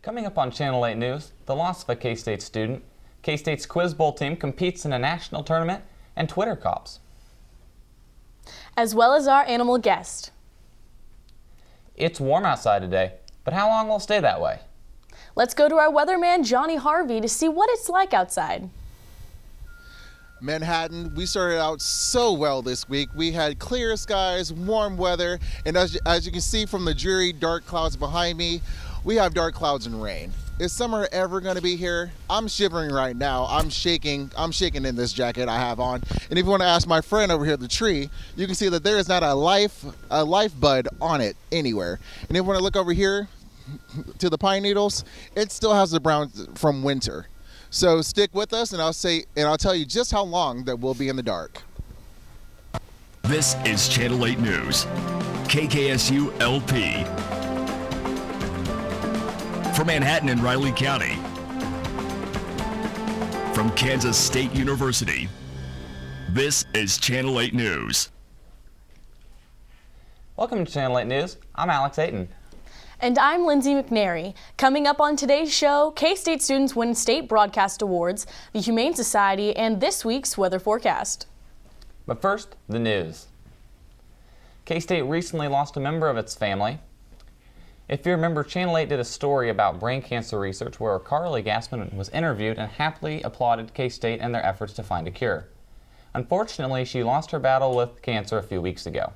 Coming up on Channel 8 News, the loss of a K-State student, K-State's Quiz Bowl team competes in a national tournament, and Twitter cops. As well as our animal guest. It's warm outside today, but how long will it stay that way? Let's go to our weatherman, Johnny Harvey, to see what it's like outside. Manhattan, we started out so well this week. We had clear skies, warm weather, and as you can see from the dreary dark clouds behind me, we have dark clouds and rain. Is summer ever going to be here? I'm shivering right now. I'm shaking in this jacket I have on. And if you want to ask my friend over here at the tree, you can see that there is not a life bud on it anywhere. And if you want to look over here to the pine needles, it still has the brown from winter. So stick with us, and I'll tell you just how long that we'll be in the dark. This is Channel 8 News, KKSU LP. From Manhattan and Riley County. From Kansas State University. This is Channel 8 News. Welcome to Channel 8 News. I'm Alex Ayton. And I'm Lindsay McNary. Coming up on today's show, K-State students win state broadcast awards, the Humane Society, and this week's weather forecast. But first, the news. K-State recently lost a member of its family. If you remember, Channel 8 did a story about brain cancer research where Carly Gassman was interviewed and happily applauded K-State and their efforts to find a cure. Unfortunately, she lost her battle with cancer a few weeks ago.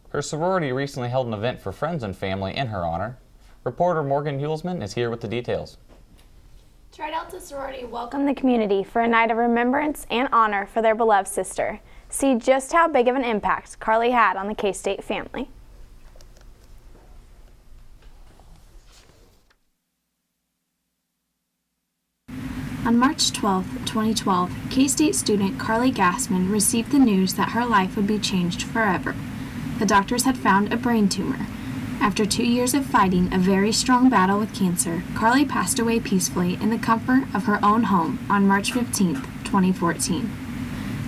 Her sorority recently held an event for friends and family in her honor. Reporter Morgan Hulsman is here with the details. Tri Delta sorority welcomed the community for a night of remembrance and honor for their beloved sister. See just how big of an impact Carly had on the K-State family. On March 12, 2012, K-State student Carly Gassman received the news that her life would be changed forever. The doctors had found a brain tumor. After 2 years of fighting a very strong battle with cancer, Carly passed away peacefully in the comfort of her own home on March 15, 2014.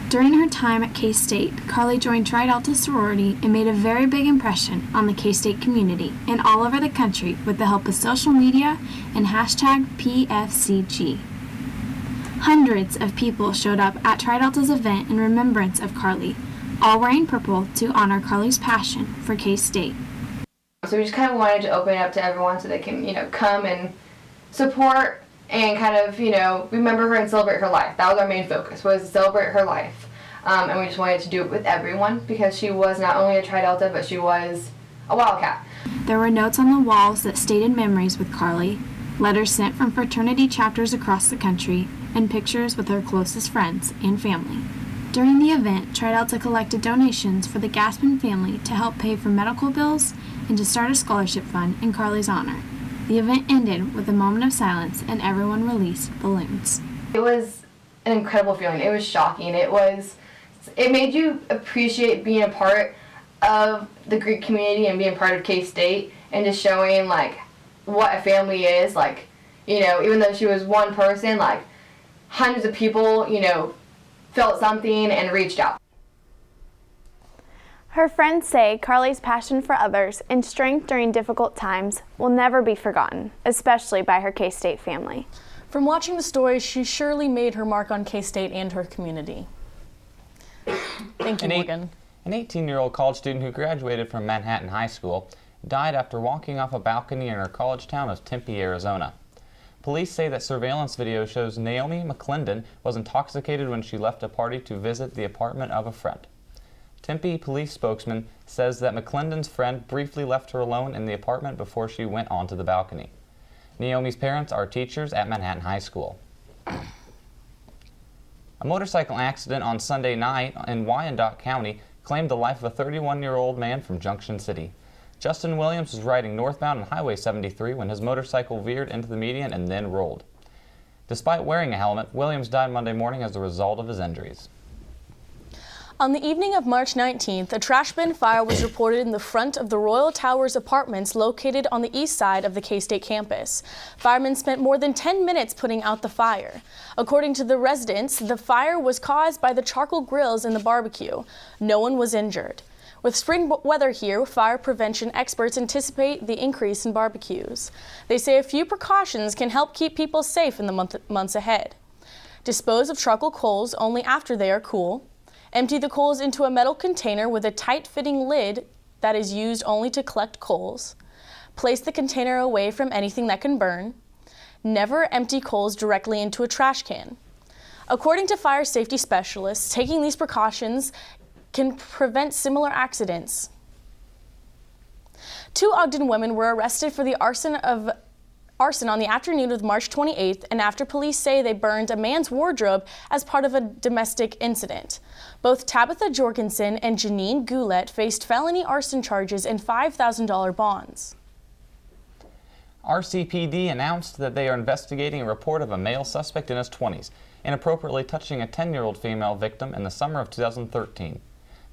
During her time at K-State, Carly joined Tri Delta sorority and made a very big impression on the K-State community and all over the country with the help of social media and hashtag PFCG. Hundreds of people showed up at Tri Delta's event in remembrance of Carly, all wearing purple to honor Carly's passion for K-State. So we just kind of wanted to open it up to everyone so they can, come and support and kind of, remember her and celebrate her life. That was our main focus, was to celebrate her life. And we just wanted to do it with everyone because she was not only a Tri Delta, but she was a Wildcat. There were notes on the walls that stated memories with Carly, letters sent from fraternity chapters across the country, and pictures with her closest friends and family. During the event, Tri Delta collected donations for the Gassman family to help pay for medical bills and to start a scholarship fund in Carly's honor. The event ended with a moment of silence and everyone released balloons. It was an incredible feeling. It was shocking. It made you appreciate being a part of the Greek community and being part of K-State and just showing what a family is. Even though she was one person, hundreds of people, felt something and reached out. Her friends say Carly's passion for others and strength during difficult times will never be forgotten, especially by her K-State family. From watching the story, she surely made her mark on K-State and her community. Thank you, Morgan. An 18-year-old college student who graduated from Manhattan High School died after walking off a balcony in her college town of Tempe, Arizona. Police say that surveillance video shows Naomi McClendon was intoxicated when she left a party to visit the apartment of a friend. Tempe police spokesman says that McClendon's friend briefly left her alone in the apartment before she went onto the balcony. Naomi's parents are teachers at Manhattan High School. A motorcycle accident on Sunday night in Wyandotte County claimed the life of a 31-year-old man from Junction City. Justin Williams was riding northbound on Highway 73 when his motorcycle veered into the median and then rolled. Despite wearing a helmet, Williams died Monday morning as a result of his injuries. On the evening of March 19th, a trash bin fire was reported in the front of the Royal Towers apartments located on the east side of the K-State campus. Firemen spent more than 10 minutes putting out the fire. According to the residents, the fire was caused by the charcoal grills in the barbecue. No one was injured. With spring weather here, fire prevention experts anticipate the increase in barbecues. They say a few precautions can help keep people safe in the months ahead. Dispose of charcoal coals only after they are cool. Empty the coals into a metal container with a tight-fitting lid that is used only to collect coals. Place the container away from anything that can burn. Never empty coals directly into a trash can. According to fire safety specialists, taking these precautions can prevent similar accidents. 2 Ogden women were arrested for the arson on the afternoon of March 28th, and after police say they burned a man's wardrobe as part of a domestic incident. Both Tabitha Jorgensen and Janine Goulet faced felony arson charges and $5,000 bonds. RCPD announced that they are investigating a report of a male suspect in his 20s, inappropriately touching a 10-year-old female victim in the summer of 2013.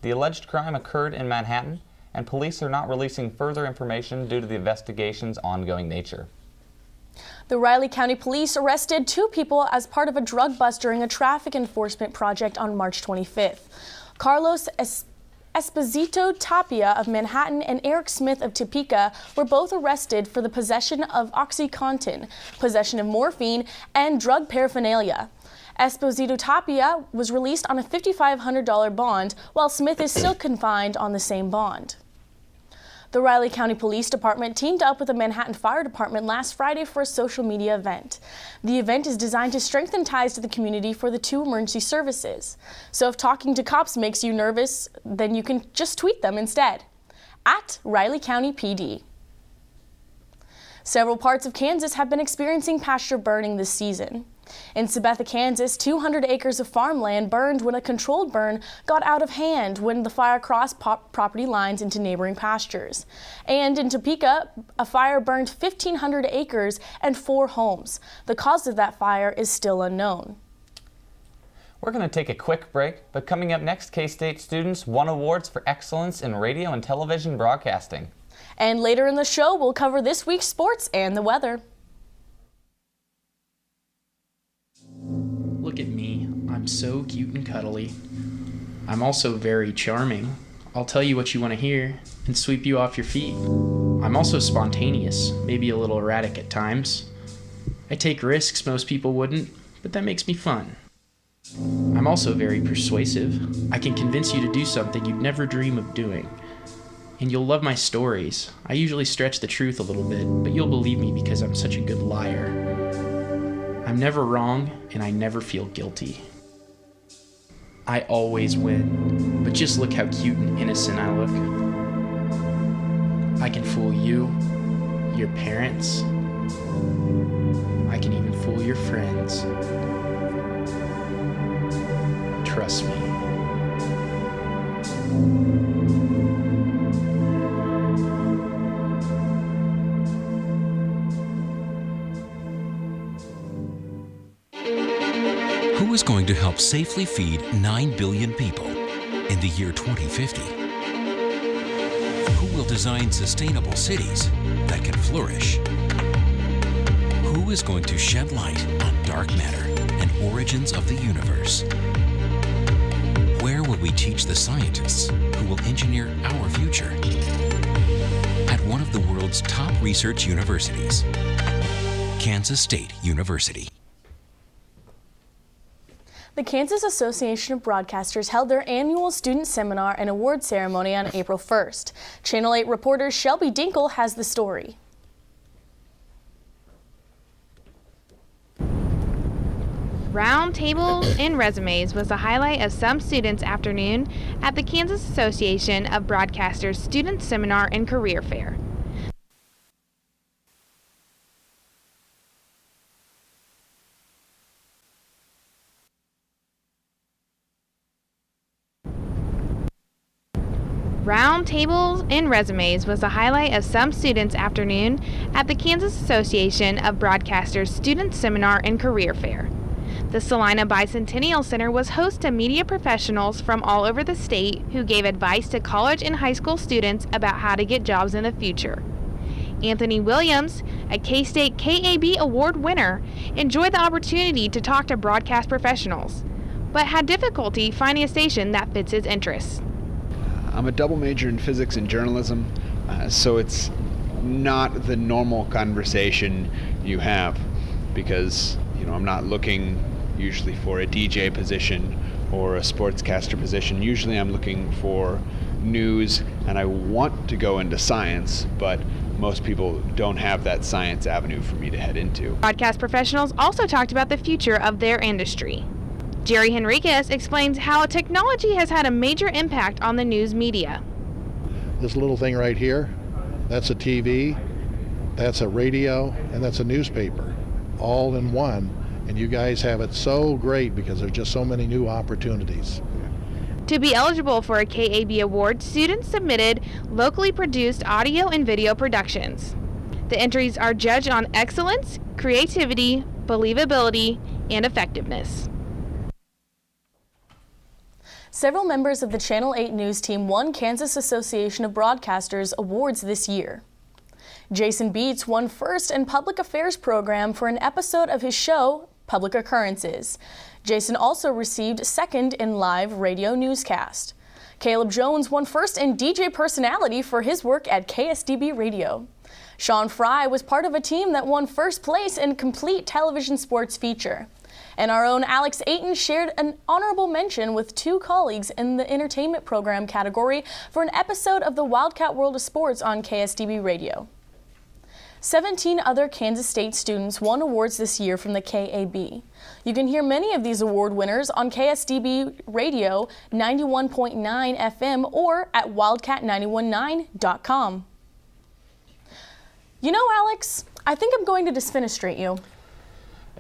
The alleged crime occurred in Manhattan, and police are not releasing further information due to the investigation's ongoing nature. The Riley County Police arrested 2 people as part of a drug bust during a traffic enforcement project on March 25th. Carlos Esposito Tapia of Manhattan and Eric Smith of Topeka were both arrested for the possession of OxyContin, possession of morphine, and drug paraphernalia. Esposito Tapia was released on a $5,500 bond, while Smith is still confined on the same bond. The Riley County Police Department teamed up with the Manhattan Fire Department last Friday for a social media event. The event is designed to strengthen ties to the community for the 2 emergency services. So if talking to cops makes you nervous, then you can just tweet them instead. At Riley County PD. Several parts of Kansas have been experiencing pasture burning this season. In Sabetha, Kansas, 200 acres of farmland burned when a controlled burn got out of hand when the fire crossed property lines into neighboring pastures. And in Topeka, a fire burned 1,500 acres and 4 homes. The cause of that fire is still unknown. We're going to take a quick break, but coming up next, K-State students won awards for excellence in radio and television broadcasting. And later in the show, we'll cover this week's sports and the weather. Look at me. I'm so cute and cuddly. I'm also very charming. I'll tell you what you want to hear and sweep you off your feet. I'm also spontaneous, maybe a little erratic at times. I take risks most people wouldn't, but that makes me fun. I'm also very persuasive. I can convince you to do something you'd never dream of doing. And you'll love my stories. I usually stretch the truth a little bit, but you'll believe me because I'm such a good liar. I'm never wrong, and I never feel guilty. I always win, but just look how cute and innocent I look. I can fool you, your parents. I can even fool your friends. Trust me. Who is going to help safely feed 9 billion people in the year 2050? Who will design sustainable cities that can flourish? Who is going to shed light on dark matter and origins of the universe? Where will we teach the scientists who will engineer our future? At one of the world's top research universities, Kansas State University. The Kansas Association of Broadcasters held their annual student seminar and award ceremony on April 1st. Channel 8 reporter Shelby Dinkle has the story. Round tables and resumes was the highlight of some students' afternoon at the Kansas Association of Broadcasters Student Seminar and Career Fair. Round tables and resumes was the highlight of some students' afternoon at the Kansas Association of Broadcasters Student Seminar and Career Fair. The Salina Bicentennial Center was host to media professionals from all over the state who gave advice to college and high school students about how to get jobs in the future. Anthony Williams, a K-State KAB Award winner, enjoyed the opportunity to talk to broadcast professionals, but had difficulty finding a station that fits his interests. I'm a double major in physics and journalism, so it's not the normal conversation you have, because I'm not looking usually for a DJ position or a sportscaster position. Usually I'm looking for news, and I want to go into science, but most people don't have that science avenue for me to head into. Broadcast professionals also talked about the future of their industry. Jerry Henriquez explains how technology has had a major impact on the news media. This little thing right here, that's a TV, that's a radio, and that's a newspaper, all in one. And you guys have it so great because there's just so many new opportunities. To be eligible for a KAB award, students submitted locally produced audio and video productions. The entries are judged on excellence, creativity, believability, and effectiveness. Several members of the Channel 8 News team won Kansas Association of Broadcasters awards this year. Jason Beats won first in Public Affairs program for an episode of his show, Public Occurrences. Jason also received second in live radio newscast. Caleb Jones won first in DJ personality for his work at KSDB Radio. Sean Fry was part of a team that won first place in complete television sports feature. And our own Alex Ayton shared an honorable mention with two colleagues in the entertainment program category for an episode of the Wildcat World of Sports on KSDB Radio. 17 other Kansas State students won awards this year from the KAB. You can hear many of these award winners on KSDB Radio 91.9 FM or at wildcat919.com. You know, Alex, I think I'm going to disfenestrate you.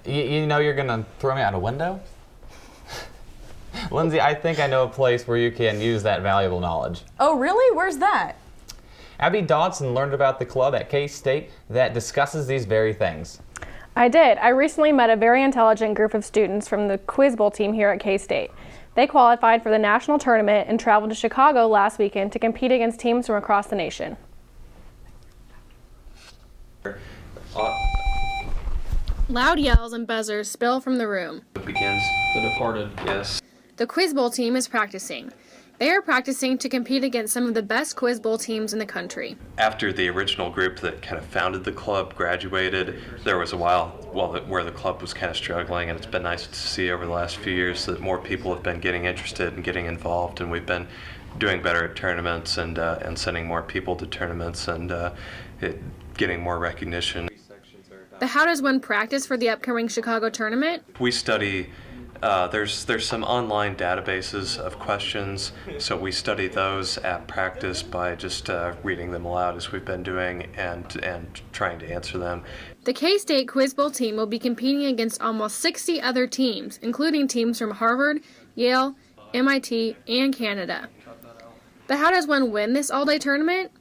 You know you're going to throw me out a window? Lindsay, I think I know a place where you can use that valuable knowledge. Oh, really? Where's that? Abby Dodson learned about the club at KState that discusses these very things. I did. I recently met a very intelligent group of students from the Quiz Bowl team here at KState. They qualified for the national tournament and traveled to Chicago last weekend to compete against teams from across the nation. Loud yells and buzzers spill from the room. It begins. The Departed, yes. The Quiz Bowl team is practicing. They are practicing to compete against some of the best Quiz Bowl teams in the country. After the original group that kind of founded the club graduated, there was a while where the club was kind of struggling, and it's been nice to see over the last few years that more people have been getting interested and getting involved, and we've been doing better at tournaments and sending more people to tournaments and getting more recognition. But how does one practice for the upcoming Chicago tournament? We study. There's some online databases of questions, so we study those at practice by just reading them aloud as we've been doing and trying to answer them. The K-State Quiz Bowl team will be competing against almost 60 other teams, including teams from Harvard, Yale, MIT, and Canada. But how does one win this all-day tournament?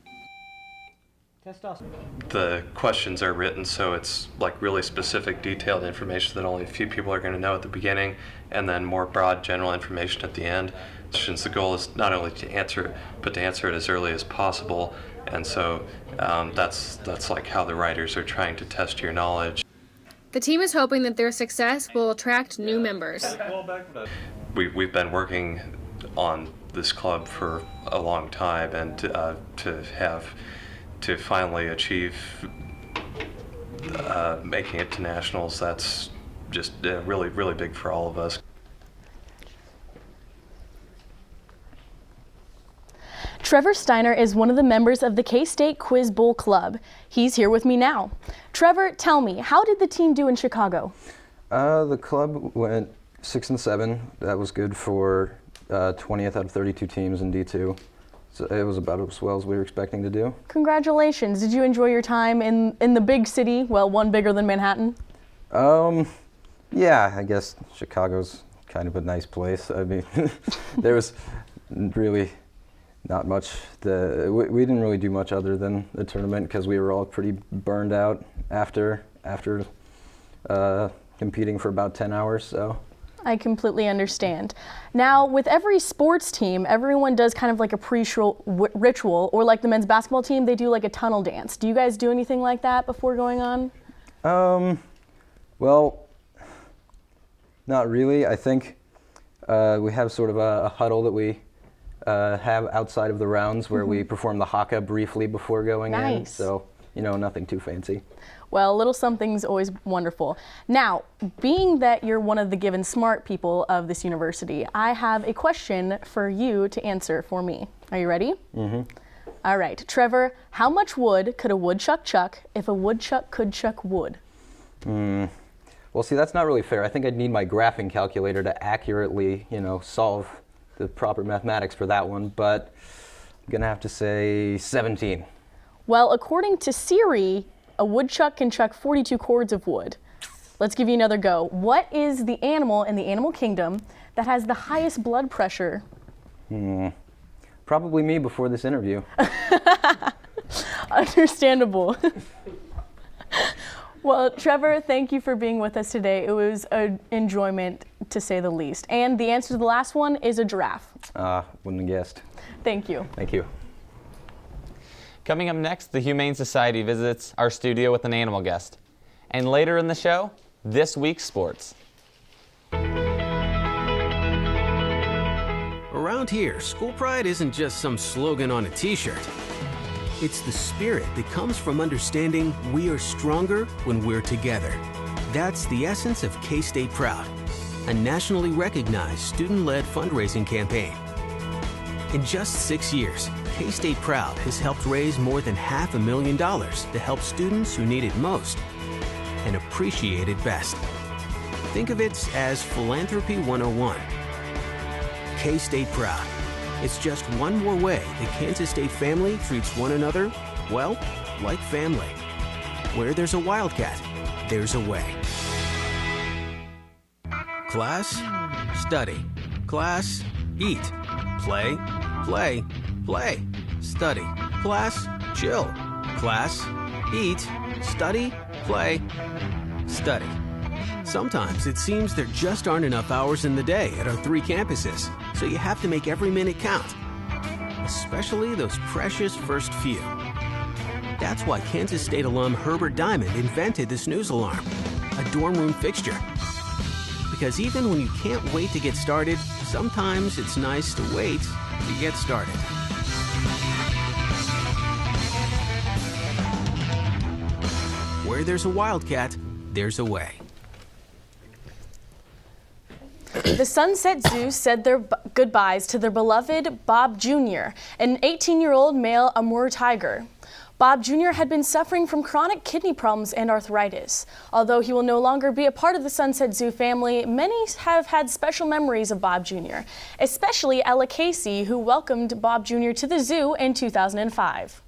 The questions are written so it's like really specific, detailed information that only a few people are going to know at the beginning, and then more broad general information at the end. Since the goal is not only to answer it, but to answer it as early as possible, and so that's like how the writers are trying to test your knowledge. The team is hoping that their success will attract new members. We've been working on this club for a long time, and to finally achieve making it to nationals, that's just really, really big for all of us. Trevor Steiner is one of the members of the K-State Quiz Bowl Club. He's here with me now. Trevor, tell me, how did the team do in Chicago? The club went 6-7. That was good for 20th out of 32 teams in D2. So it was about as well as we were expecting to do. Congratulations. Did you enjoy your time in the big city? Well, one bigger than Manhattan? Yeah, I guess Chicago's kind of a nice place. I mean, there was really not much. We didn't really do much other than the tournament because we were all pretty burned out after competing for about 10 hours. So. I completely understand. Now, with every sports team, everyone does kind of like a pre-show ritual, or like the men's basketball team, they do like a tunnel dance. Do you guys do anything like that before going on? Well, not really. I think we have sort of a huddle that we have outside of the rounds where we perform the haka briefly before going in. Nice. So, nothing too fancy. Well, a little something's always wonderful. Now, being that you're one of the given smart people of this university, I have a question for you to answer for me. Are you ready? Mm-hmm. All right. Trevor, how much wood could a woodchuck chuck if a woodchuck could chuck wood? Well, see, that's not really fair. I think I'd need my graphing calculator to accurately, solve the proper mathematics for that one, but I'm going to have to say 17. Well, according to Siri, a woodchuck can chuck 42 cords of wood. Let's give you another go. What is the animal in the animal kingdom that has the highest blood pressure? Probably me before this interview. Understandable. Well, Trevor, thank you for being with us today. It was an enjoyment, to say the least. And the answer to the last one is a giraffe. Wouldn't have guessed. Thank you. Thank you. Coming up next, the Humane Society visits our studio with an animal guest. And later in the show, this week's sports. Around here, school pride isn't just some slogan on a t-shirt. It's the spirit that comes from understanding we are stronger when we're together. That's the essence of KState Proud, a nationally recognized student-led fundraising campaign. In just 6 years, KState Proud has helped raise more than $500,000 to help students who need it most and appreciate it best. Think of it as Philanthropy 101. KState Proud. It's just one more way the Kansas State family treats one another, well, like family. Where there's a wildcat, there's a way. Class, study. Class, eat. Play, play, play. Study. Class, chill. Class, eat, study, play, study. Sometimes it seems there just aren't enough hours in the day at our 3 campuses, so you have to make every minute count, especially those precious first few. That's why Kansas State alum Herbert Diamond invented the snooze alarm, a dorm room fixture. Because even when you can't wait to get started, sometimes it's nice to wait to get started. Where there's a wildcat, there's a way. The Sunset Zoo said their goodbyes to their beloved Bob Jr., an 18-year-old male Amur tiger. Bob Jr. had been suffering from chronic kidney problems and arthritis. Although he will no longer be a part of the Sunset Zoo family, many have had special memories of Bob Jr., especially Ella Casey, who welcomed Bob Jr. to the zoo in 2005.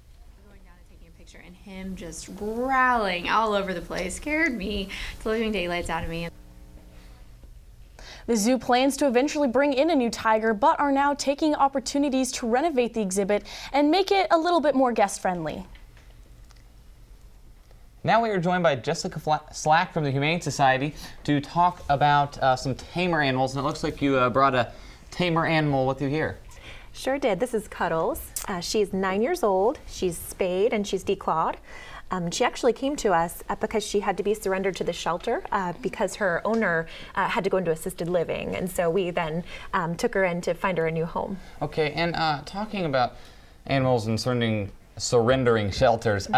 And him just growling all over the place scared me to living daylights out of me. The zoo plans to eventually bring in a new tiger, but are now taking opportunities to renovate the exhibit and make it a little bit more guest-friendly. Now we are joined by Jessica Slack from the Humane Society to talk about some tamer animals, and it looks like you brought a tamer animal with you here. Sure did. This is Cuddles. She's 9 years old. She's spayed and she's declawed. She actually came to us because she had to be surrendered to the shelter because her owner had to go into assisted living. And so we then took her in to find her a new home. Okay, and talking about animals and surrendering shelters,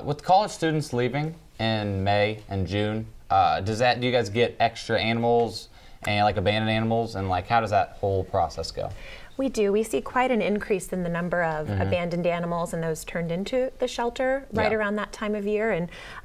with college students leaving in May and June, do you guys get extra animals and like abandoned animals, and like how does that whole process go? We do. We see quite an increase in the number of abandoned animals and those turned into the shelter right around that time of year.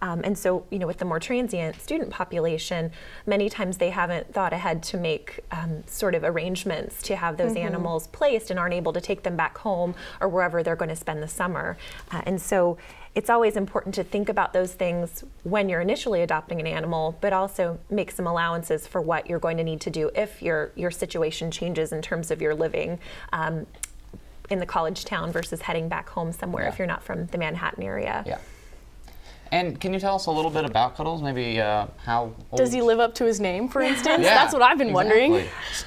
And so, with the more transient student population, many times they haven't thought ahead to make sort of arrangements to have those animals placed and aren't able to take them back home or wherever they're going to spend the summer. And so it's always important to think about those things when you're initially adopting an animal, but also make some allowances for what you're going to need to do if your situation changes in terms of your living in the college town versus heading back home somewhere if you're not from the Manhattan area. Yeah. And can you tell us a little bit about Cuddles? Maybe how old? Does he live up to his name, for instance? Yeah, That's what I've been wondering.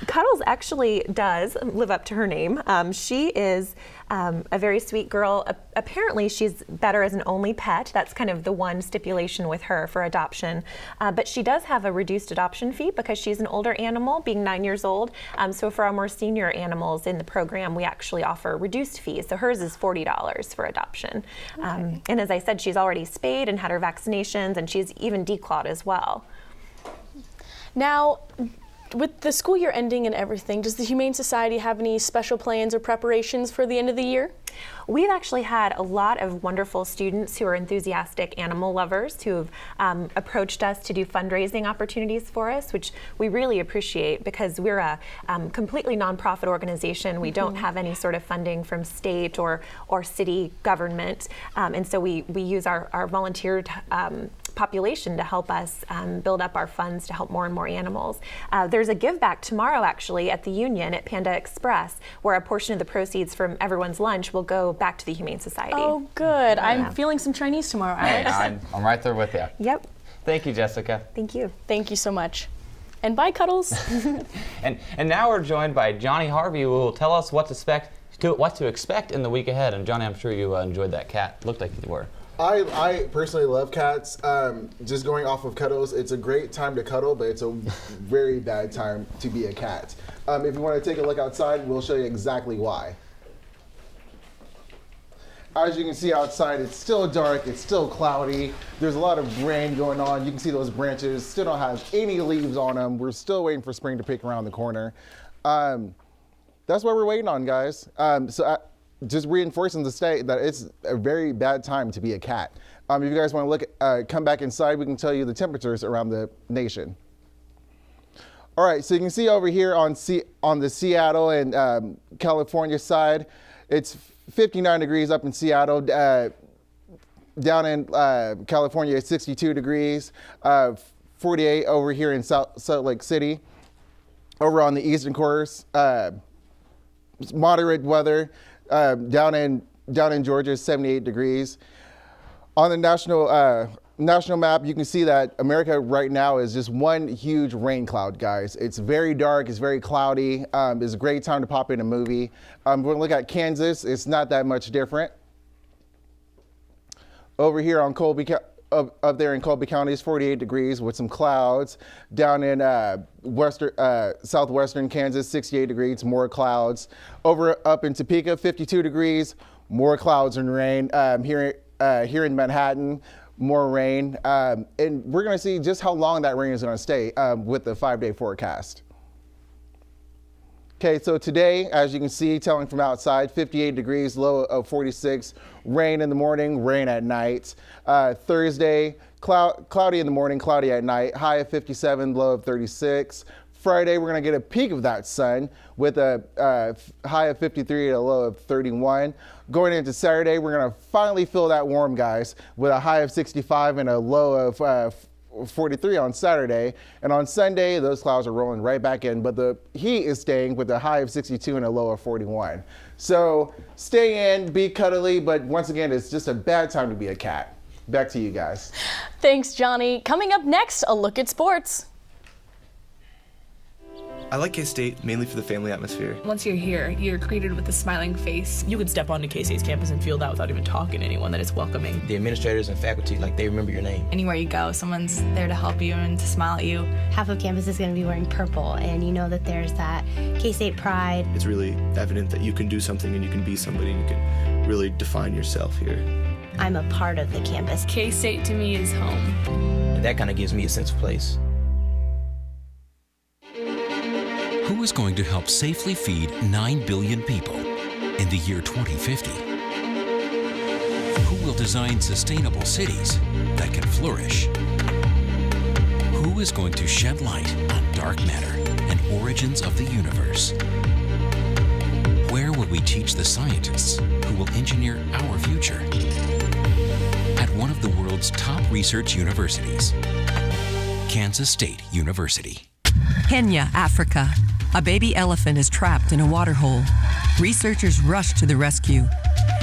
Cuddles actually does live up to her name. She is a very sweet girl. Apparently, she's better as an only pet. That's kind of the one stipulation with her for adoption. But she does have a reduced adoption fee because she's an older animal, being 9 years old. So for our more senior animals in the program, we actually offer reduced fees. So hers is $40 for adoption. Okay. And as I said, she's already spayed and had her vaccinations, and she's even declawed as well. Now, with the school year ending and everything, does the Humane Society have any special plans or preparations for the end of the year? We've actually had a lot of wonderful students who are enthusiastic animal lovers who have approached us to do fundraising opportunities for us, which we really appreciate because we're a completely nonprofit organization. We don't have any sort of funding from state or city government, and so we use our volunteer population to help us build up our funds to help more and more animals. There's a give back tomorrow actually at the Union at Panda Express where a portion of the proceeds from everyone's lunch will go back to the Humane Society. Oh, good. Yeah. I'm feeling some Chinese tomorrow, Alex. I'm right there with you. Yep. Thank you, Jessica. Thank you. Thank you so much. And bye, Cuddles. and now we're joined by Johnny Harvey, who will tell us what to expect in the week ahead. And Johnny, I'm sure you enjoyed that cat. Looked like you were. I personally love cats. Just going off of Cuddles, it's a great time to cuddle, but it's a very bad time to be a cat. If you want to take a look outside, we'll show you exactly why. As you can see outside, it's still dark, it's still cloudy. There's a lot of rain going on. You can see those branches still don't have any leaves on them. We're still waiting for spring to pick around the corner. That's what we're waiting on, guys. Just reinforcing the state that it's a very bad time to be a cat. If you guys want to look, come back inside, we can tell you the temperatures around the nation. All right, so you can see over here on the Seattle and California side, it's 59 degrees up in Seattle. Down in California, it's 62 degrees. 48 over here in Salt Lake City. Over on the eastern course, moderate weather. Down in Georgia, 78 degrees. On the national map, you can see that America right now is just one huge rain cloud, guys. It's very dark, it's very cloudy. It's a great time to pop in a movie. We're gonna look at Kansas. It's not that much different. Over here on up there in Colby County is 48 degrees with some clouds. Down in southwestern Kansas, 68 degrees, more clouds. Up in Topeka, 52 degrees, more clouds and rain. Here in Manhattan, more rain. And we're gonna see just how long that rain is gonna stay with the 5-day forecast. Okay, so today, as you can see, telling from outside, 58 degrees, low of 46, rain in the morning, rain at night. Thursday, cloudy in the morning, cloudy at night, high of 57, low of 36. Friday, we're gonna get a peak of that sun with a high of 53 and a low of 31. Going into Saturday, we're gonna finally feel that warm, guys, with a high of 65 and a low of 43 on Saturday, and on Sunday those clouds are rolling right back in, but the heat is staying with a high of 62 and a low of 41. So stay in, be cuddly, but once again, it's just a bad time to be a cat. Back to you guys. Thanks, Johnny. Coming up next, a look at sports. I like KState mainly for the family atmosphere. Once you're here, you're greeted with a smiling face. You could step onto KState's campus and feel that without even talking to anyone, that it's welcoming. The administrators and faculty, they remember your name. Anywhere you go, someone's there to help you and to smile at you. Half of campus is going to be wearing purple, and you know that there's that KState Pride. It's really evident that you can do something and you can be somebody and you can really define yourself here. I'm a part of the campus. KState to me is home. And that kind of gives me a sense of place. Who is going to help safely feed 9 billion people in the year 2050? Who will design sustainable cities that can flourish? Who is going to shed light on dark matter and origins of the universe? Where will we teach the scientists who will engineer our future? At one of the world's top research universities, Kansas State University. Kenya, Africa. A baby elephant is trapped in a waterhole. Researchers rush to the rescue.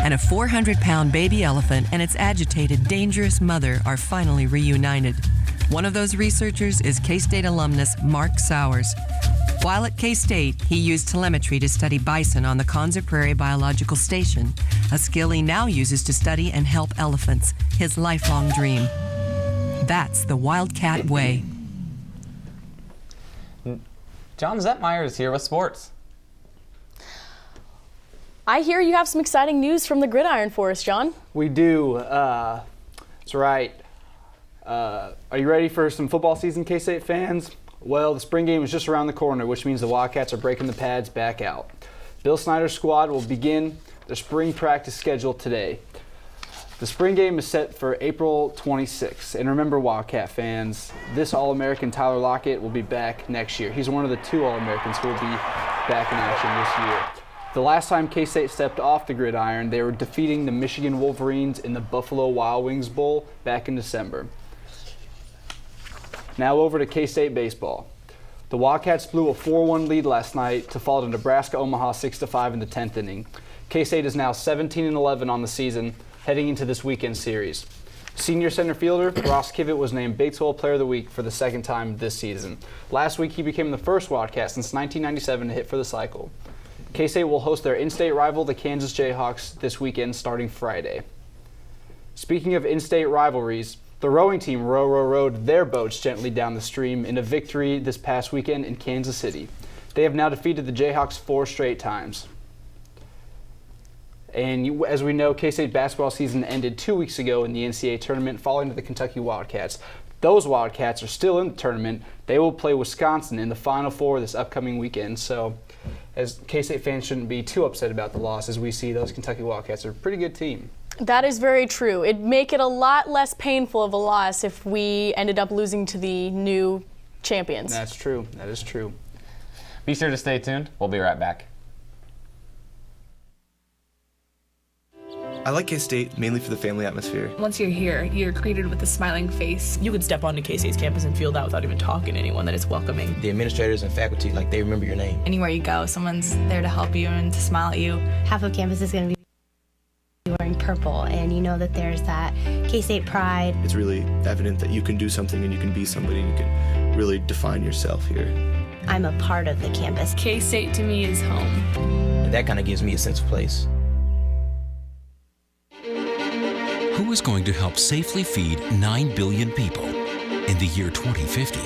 And a 400-pound baby elephant and its agitated, dangerous mother are finally reunited. One of those researchers is K-State alumnus Mark Sowers. While at K-State, he used telemetry to study bison on the Konza Prairie Biological Station, a skill he now uses to study and help elephants, his lifelong dream. That's the Wildcat way. John Zettmeyer is here with sports. I hear you have some exciting news from the gridiron for us, John. We do. That's right. Are you ready for some football season, K-State fans? Well, the spring game is just around the corner, which means the Wildcats are breaking the pads back out. Bill Snyder's squad will begin their spring practice schedule today. The spring game is set for April 26th. And remember, Wildcat fans, this All-American Tyler Lockett will be back next year. He's one of the 2 All-Americans who will be back in action this year. The last time K-State stepped off the gridiron, they were defeating the Michigan Wolverines in the Buffalo Wild Wings Bowl back in December. Now over to K-State baseball. The Wildcats blew a 4-1 lead last night to fall to Nebraska-Omaha 6-5 in the 10th inning. K-State is now 17-11 on the season, heading into this weekend series. Senior center fielder Ross Kivett was named Big 12 Player of the Week for the 2nd time this season. Last week, he became the first Wildcat since 1997 to hit for the cycle. K-State will host their in-state rival, the Kansas Jayhawks, this weekend starting Friday. Speaking of in-state rivalries, the rowing team rowed their boats gently down the stream in a victory this past weekend in Kansas City. They have now defeated the Jayhawks 4 straight times. And as we know, K-State basketball season ended 2 weeks ago in the NCAA tournament, falling to the Kentucky Wildcats. Those Wildcats are still in the tournament. They will play Wisconsin in the Final Four this upcoming weekend. So, as K-State fans shouldn't be too upset about the loss, as we see those Kentucky Wildcats are a pretty good team. That is very true. It'd make it a lot less painful of a loss if we ended up losing to the new champions. That's true. That is true. Be sure to stay tuned. We'll be right back. I like K-State mainly for the family atmosphere. Once you're here, you're greeted with a smiling face. You could step onto K-State's campus and feel that without even talking to anyone, that it's welcoming. The administrators and faculty, like, they remember your name. Anywhere you go, someone's there to help you and to smile at you. Half of campus is going to be wearing purple, and you know that there's that KState pride. It's really evident that you can do something and you can be somebody and you can really define yourself here. I'm a part of the campus. K-State to me is home. And that kind of gives me a sense of place. Who is going to help safely feed 9 billion people in the year 2050?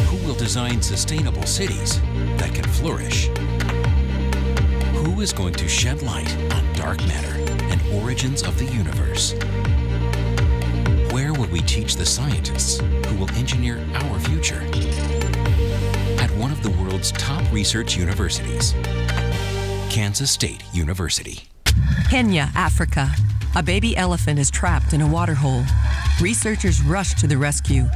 Who will design sustainable cities that can flourish? Who is going to shed light on dark matter and origins of the universe? Where will we teach the scientists who will engineer our future? At one of the world's top research universities, Kansas State University. Kenya, Africa. A baby elephant is trapped in a water hole. Researchers rush to the rescue.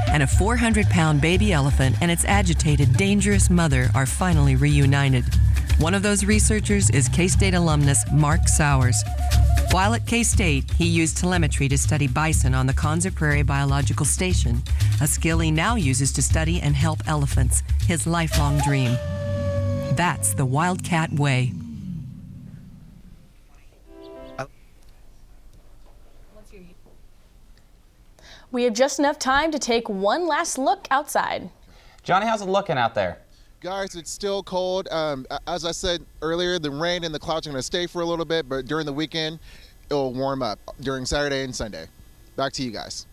And a 400-pound baby elephant and its agitated, dangerous mother are finally reunited. One of those researchers is K-State alumnus Mark Sowers. While at K-State, he used telemetry to study bison on the Konza Prairie Biological Station, a skill he now uses to study and help elephants, his lifelong dream. That's the Wildcat way. We have just enough time to take one last look outside. Johnny, how's it looking out there? Guys, it's still cold. As I said earlier, the rain and the clouds are going to stay for a little bit, but during the weekend, it'll warm up during Saturday and Sunday. Back to you guys.